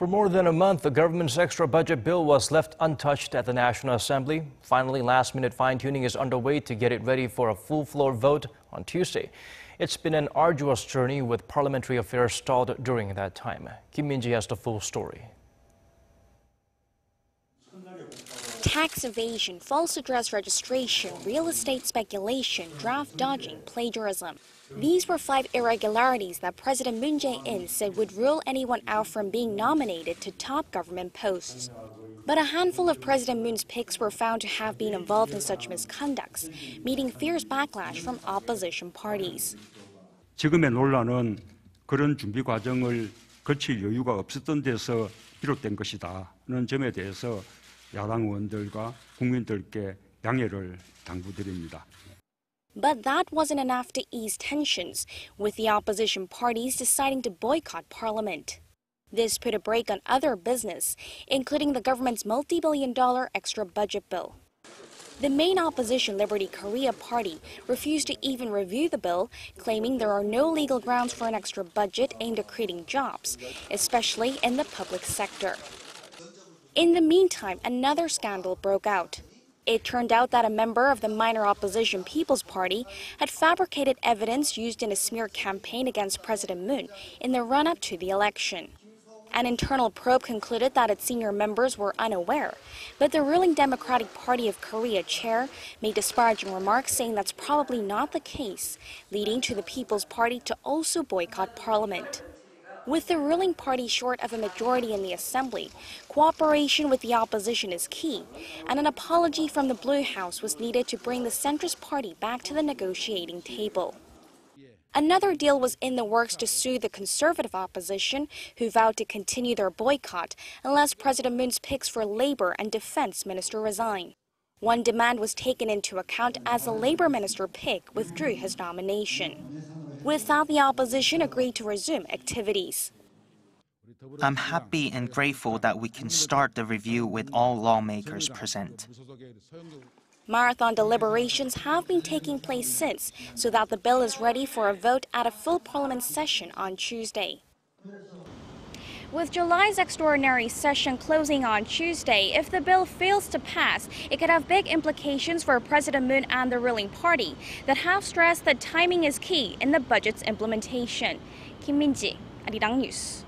For more than a month, the government's extra budget bill was left untouched at the National Assembly. Finally, last-minute fine-tuning is underway to get it ready for a full-floor vote on Tuesday. It's been an arduous journey with parliamentary affairs stalled during that time. Kim Min-ji has the full story. Tax evasion, false address registration, real estate speculation, draft dodging, plagiarism. These were 5 irregularities that President Moon Jae-in said would rule anyone out from being nominated to top government posts. But a handful of President Moon's picks were found to have been involved in such misconducts, meeting fierce backlash from opposition parties. 지금의 논란은 그런 준비 과정을 거칠 여유가 없었던 데서 비롯된 것이다는 점에 대해서 야당 의원들과 국민들께 양해를 당부드립니다. But that wasn't enough to ease tensions, with the opposition parties deciding to boycott Parliament. This put a brake on other business, including the government's multi-billion-dollar extra budget bill. The main opposition Liberty Korea party refused to even review the bill, claiming there are no legal grounds for an extra budget aimed at creating jobs, especially in the public sector. In the meantime, another scandal broke out. It turned out that a member of the minor opposition People's Party had fabricated evidence used in a smear campaign against President Moon in the run-up to the election. An internal probe concluded that its senior members were unaware, but the ruling Democratic Party of Korea chair made disparaging remarks saying that's probably not the case, leading to the People's Party to also boycott Parliament. With the ruling party short of a majority in the Assembly, cooperation with the opposition is key, and an apology from the Blue House was needed to bring the centrist party back to the negotiating table. Another deal was in the works to sue the conservative opposition, who vowed to continue their boycott unless President Moon's picks for Labor and Defense Minister resign. One demand was taken into account as the Labor Minister pick withdrew his nomination. With that, the opposition agreed to resume activities. I'm happy and grateful that we can start the review with all lawmakers present. Marathon deliberations have been taking place since, so that the bill is ready for a vote at a full parliament session on Tuesday. With July's extraordinary session closing on Tuesday, if the bill fails to pass, it could have big implications for President Moon and the ruling party that have stressed that timing is key in the budget's implementation. Kim Min-ji, Arirang News.